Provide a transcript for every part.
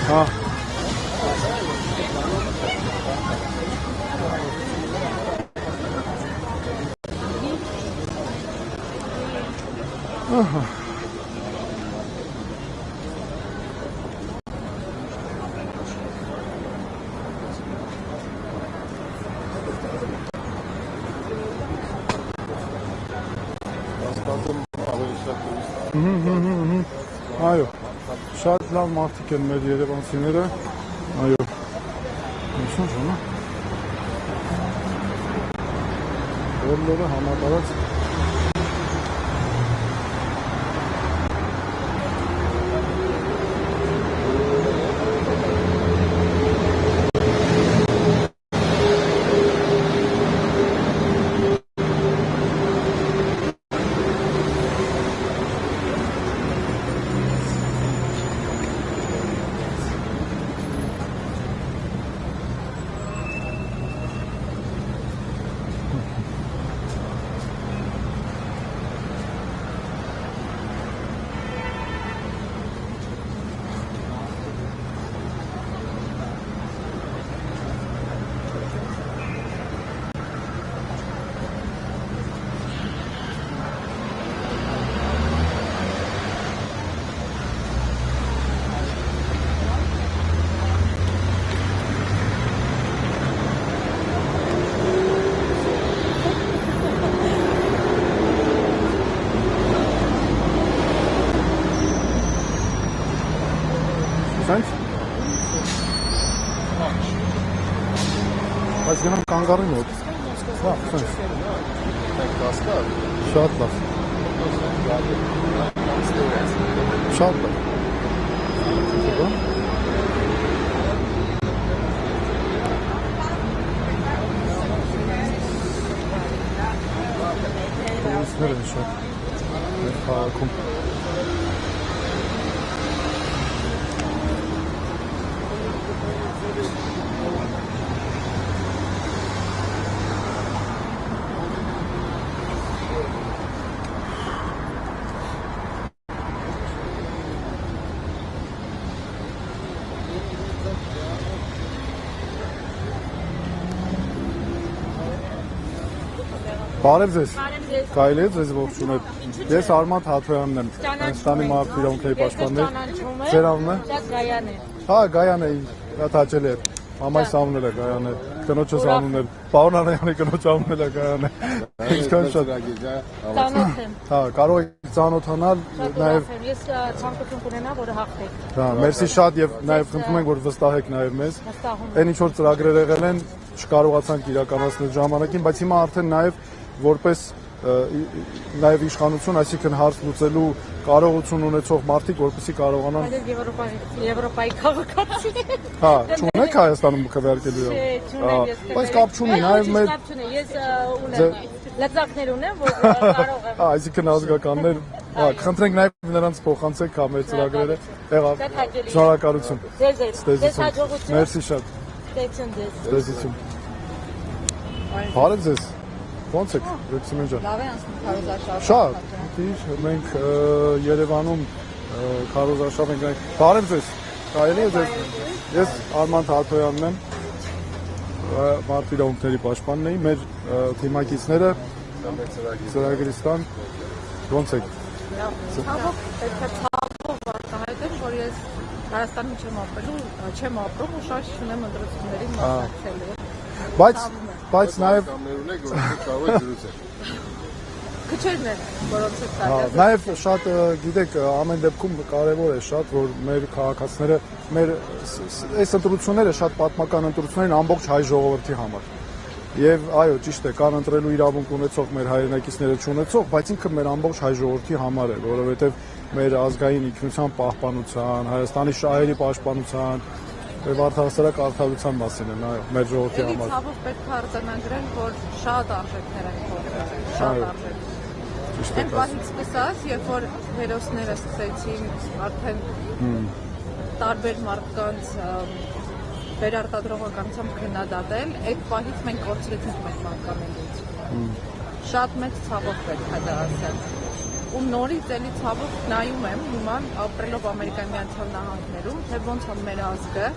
Հա։ Ահա։ Այո, շատ լավ մարդիկ են մեր երևանցիները, այո, նշան ժամը, բոլորը համատարած, սենց, այս գնամ կանգարին ոտ, հա, սենց, շատ լավ, շատ լավ, տուրիստներ են շատ, մեր քաղաքում, Բարև ձեզ, կարելի է ձեզ ողջունել, ես Արման Թաթոյանն եմ, Հայաստանի մարդու իրավունքների պաշտպաններ, ձեր անունը? Գայան է։ Հա, Գայան է, դա հաճելի է, մամայիս անունն է Գայան է, կնոջս անունն է, պարոն Անայանի կնոջ անունն է Գայան է, ինչքան շատ, Ծանոթ եմ։ հա, կարող եք ծանոթանալ, նաև, Ես ցանկություն կունենա, որ հաղթեք։ հա, մերսի շատ եւ նաև խնդրում ենք, որ վստահեք նաև մեզ, այն ինչ որ ծրագրեր եղել են, չկարողացանք իրականացնել ժամանակին, բայց հիմա արդեն նաև որպես նաև իշխանություն, այսինքն հարց լուծելու կարողություն ունեցող մարդիկ, որպեսզի կարողանան Եվրոպայի քաղաքացի։ Հա, չունեք Հայաստանում քվեարկելու։ Բայց կապ չունի, նաև մեր ես ունեմ լծակներ ունեմ, որ կարող եմ։ Հա, այսինքն ազգականներ, հա, խնդրենք նաև նրանց փոխանցեք հա մեր ծրագրերը։ Եղավ։ Շնորհակալություն։ Ձեզ հաջողություն։ Մերսի շատ։ Ստեցություն։ Բարև ձեզ։ Ո՞նց եք, Ռոքսիմեն ջան։ Լավ է անցնում քարոզարշավը։ Շատ, մենք Երևանում քարոզարշավ ենք գնալ։ Բարև ձեզ։ Կարելի է ձեզ։ Ես Արման Թաթոյանն եմ, մարդու իրավունքների պաշտպանն եմ, մեր թիմակիցները ծրագրից տան։ Ո՞նց եք։ Ցավոք, պետք է ցավով արտահայտեմ, որ ես Հայաստանում չեմ ապրում ու շատ չունեմ ընտրությունների մասնակցելու։ Բայց նաև քչերն են, որոնց հետ կարելի է։ Նաև շատ գիտեք, ամեն դեպքում կարևոր է շատ, որ մեր քաղաքացիները, մեր այս ընտրությունները շատ պատմական ընտրություններ են ամբողջ հայ ժողովրդի համար։ Եվ այո, ճիշտ է, կան ընտրելու իրավունք ունեցող մեր հայրենակիցները չունեցող, բայց ինքը մեր ամբողջ հայ ժողովրդի համար է, որովհետև մեր ազգային ինքնության պահպանության, Հայաստանի շահերի պաշտպանության, եւ արդարացարակ արդարության մասին են, այո, մեր ժողովրդի համար։ Ցավոք պետք է արձանագրենք, որ շատ արժեքներ են փոխվել, շատ արժեք։ Այն բանից սկսած, երբ որ հերոսները սկսեցին արդեն տարբեր մարդկանց վերարտադրողականությամբ քննադատել, այդ պահից մենք կորցրեցինք մեր մանկամելություն։ Շատ մեծ ցավով պետք է դա ասել։ ու նորից էլի ցավոք նայում եմ հիմա ապրելով Ամերիկայի Միացյալ Նահանգներում, թե ոնց է մեր ազգը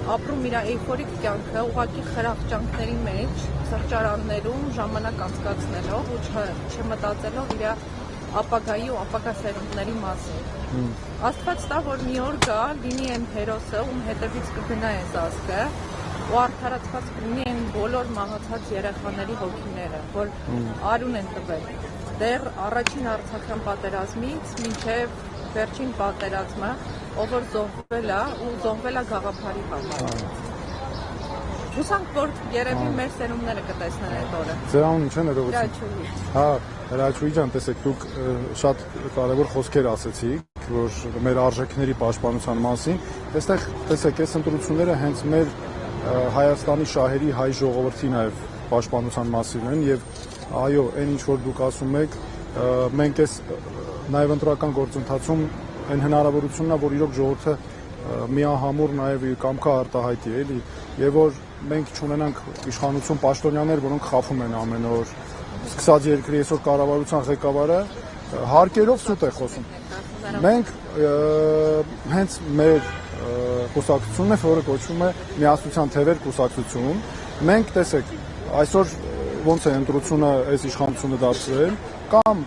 ապրում իր էյֆորիկ կյանքը ուղղակի խրախճանքների մեջ, սրճարաններում ժամանակ անցկացնելով ու չմտածելով իր ապագայի ու ապագա սերունդների մասին։ Աստված տա, որ մի օր գա, լինի այն հերոսը, ում հետևից կգնա այս ազգը, ու արդարացված կլինի այն բոլոր մահացած երեխաների հոգիները, որ արուն են տվել։ Դեռ առաջին արցախյան պատերազմից մինչև վերջին պատերազմը, ով որ զոհվել է ու զոհվել է գաղափարի համար։ Հուսանք, որ երևի մեր սերունդները կտեսնեն այդ օրը։ Ձեր անունը ինչ է ներողություն։ Հրաչուհի։ Հա, Հրաչուհի ջան, տեսեք, դուք շատ կարևոր խոսքեր ասեցիք, որ մեր արժեքների պաշտպանության մասին։ Այստեղ տեսեք, այս ընտրությունները հենց մեր Հայաստանի շահերի հայ ժողովրդի նաև պաշտպանության մասին են եւ այո, այն ինչ որ դուք ասում եք, մենք այս նաև ընտրական գործընթացում այն հնարավորությունն է, որ իրոք ժողովուրդը միահամուռ նաև իր կամքը արտահայտի, էլի, եւ որ մենք չունենանք իշխանություն պաշտոնյաներ, որոնք խափում են ամեն օր։ Սկսած երկրի այսօր կառավարության ղեկավարը հարկերով սուտ է խոսում։ Մենք հենց մեր կուսակցությունն է, որը կոչվում է Միասնության թևեր կուսակցություն։ Մենք տեսեք, այսօր ոնց է ընտրությունը այս իշխանությունը դարձրել, կամ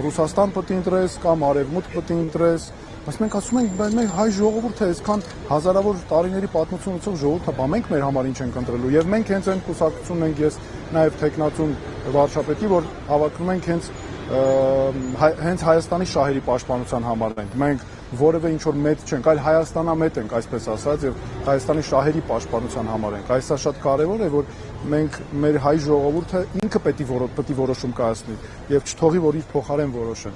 Ռուսաստան պետք է ընտրես, կամ Արևմուտք պետք է ընտրես, բայց մենք ասում ենք, բայց մենք հայ ժողովուրդը այսքան հազարավոր տարիների պատմություն ունեցող ժողովուրդը, բա մենք մեր համար ինչ ենք ընտրելու, եւ մենք հենց այն կուսակցությունն ենք, ես նաեւ տեխնացուն վարչապետի, որ հավակնում ենք հենց Հայաստանի շահերի պաշտպանության համար ենք։ Մենք որևէ ինչ որ մեծ չենք, այլ Հայաստանամետ ենք, այսպես ասած, եւ Հայաստանի շահերի պաշտպանության համար ենք։ Այս է շատ կարեւոր է, որ մենք մեր հայ ժողովուրդը ինքը պետք է որոշում կայացնի եւ չթողի, որ իր փոխարեն որոշեն։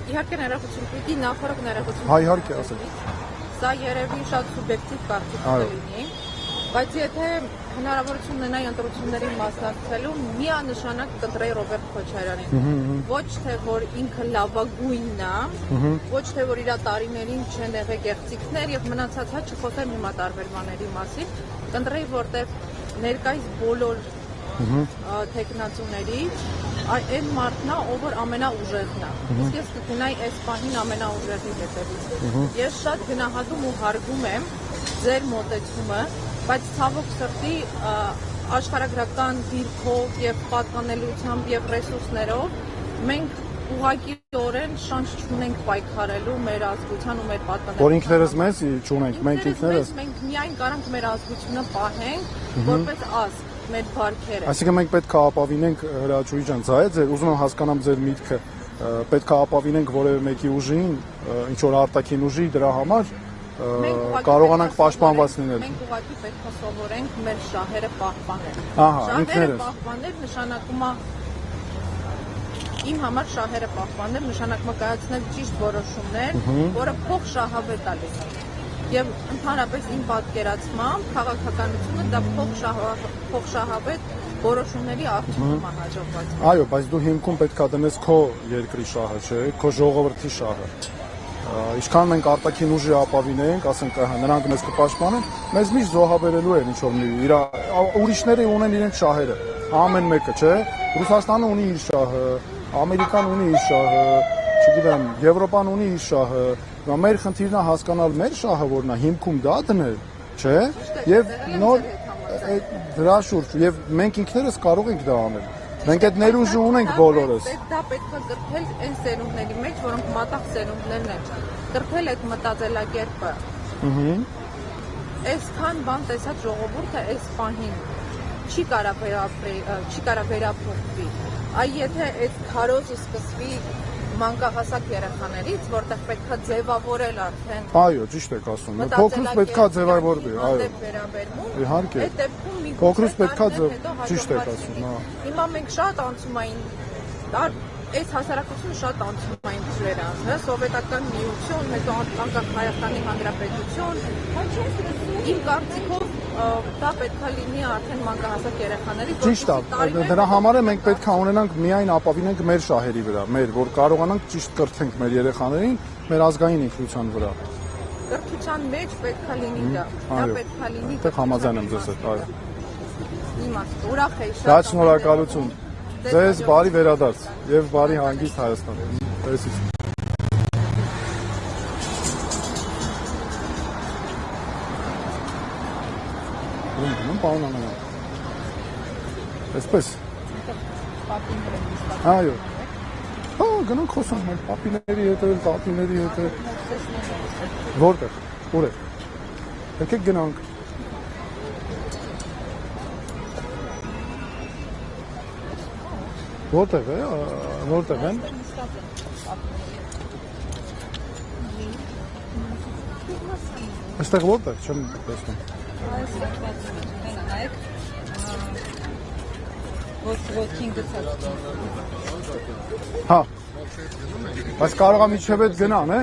Իհարկե ներողություն, պիտի նախորդ ներողություն։ Հայ իհարկե ասեք։ Սա երևի շատ սուբյեկտիվ կարծիք կլինի, բայց եթե հնարավորություն ունենայի ընտրություններին մասնակցելու, միանշանակ կընտրեի Ռոբերտ Քոչարյանին։ Ոչ թե որ ինքը լավագույնն է, ոչ թե որ իր տարիներին չեն եղել գեղեցիկներ եւ մնացած հա չխոսեմ հիմա տարբեր բաների մասին, կընտրեի, որտեղ ներկայիս բոլոր տեխնացուների այն մարդն է, ով որ ամենաուժեղն է։ Իսկ ես կգնայի այս պահին ամենաուժեղի հետևից։ Ես շատ գնահատում ու հարգում եմ ձեր մոտեցումը, բայց ցավոք սրտի աշխարհագրական դիրքով եւ պատկանելիությամբ եւ ռեսուրսներով մենք ուղղակիորեն շանս չունենք պայքարելու մեր ազգության ու մեր պատկանելիության։ Որ ինքներս մեզ չունենք, մենք ինքներս։ Մենք միայն կարանք մեր ազգությունը պահենք որպես ազգ, մեր բարքերը։ Այսինքն մենք պետք է ապավինենք Հրաչուհի ջան, դա է ձեր ուզում եմ հասկանամ ձեր միտքը, պետք է ապավինենք որևէ մեկի ուժին, ինչ որ արտաքին ուժի դրա համար կարողանանք պաշտպանված լինել։ Մենք ուղղակի պետք է սովորենք մեր շահերը պահպանել։ Ահա, շահերը պահպանել նշանակում է իմ համար շահերը պահպանել նշանակում է կայացնել ճիշտ որոշումներ, որը փող շահավետ է լինել։ Եվ ընդհանրապես իմ պատկերացմամբ քաղաքականությունը դա փող շահավետ որոշումների արդյունքում է հաջողված։ Այո, բայց դու հիմքում պետք է դնես քո երկրի շահը, չէ՞, քո ժողովրդի շահը։ Ինչքան մենք արտաքին ուժի ապավինենք, ասենք նրանք մեզ կպաշտպանեն, մեզ միշտ զոհաբերելու են ինչ որ մի ուրիշները ունեն իրենց շահերը, ամեն մեկը, չէ՞։ Ռուսաստանը ունի իր շահը, Ամերիկան ունի իր շահը, չգիտեմ, Եվրոպան ունի իր շահը, մեր խնդիրն է հասկանալ մեր շահը որն է, հիմքում դա դնել, չէ՞։ Եվ նոր դրա շուրջ եւ մենք ինքներս կարող ենք դա անել։ Մենք այդ ներուժը ունենք բոլորս։ Դա պետք է կրթել այն սերունդների մեջ, որոնք մատաղ սերունդներն են։ Կրթել այդ մտածելակերպը։ Այսքան բան տեսած ժողովուրդը այս պահին չի կարա վերափոխվի։ Այ եթե այդ քարոզը սկսվի մանկահասակ երեխաներից, որտեղ պետք է ձևավորել արդեն։ Այո, ճիշտ եք ասում։ Փոքրուց պետք է ձևավորվի, այո։ Իհարկե։ Այդ դեպքում մի փոքրուց պետք է ճիշտ եք ասում, հա։ Հիմա մենք շատ անցումային այս հասարակությունը շատ անցումային ծրեր անցել, սովետական միություն, հետո անկախ Հայաստանի Հանրապետություն։ Իմ կարծիքով դա պետք է լինի արդեն մանկահասակ երեխաների։ Ճիշտ է, դրա համար է մենք պետք է ունենանք միայն ապավինենք մեր շահերի վրա, որ կարողանանք ճիշտ կրթենք մեր երեխաներին մեր ազգային ինքնության վրա։ Կրթության մեջ պետք է լինի դա։ Դա պետք է լինի։ Այդտեղ համաձայն եմ ձեզ հետ, այո։ Իմաստ, ուրախ եի շատ։ Շատ շնորհակալություն։ Ձեզ բարի վերադարձ եւ բարի հանգիստ Հայաստան։ Տեսից։ Ուրեմն պարոն Ամանյան։ Այսպես։ Այո։ Հա, գնանք խոսանք մեր պապիների հետ, տատիների հետ։ Որտեղ։ Ուր է։ Եկեք գնանք։ Որտեղ է, որտեղ են։ Այստեղ որտեղ, չեմ տեսնում։ Հա։ Բայց կարող է միջև հետ գնան, է։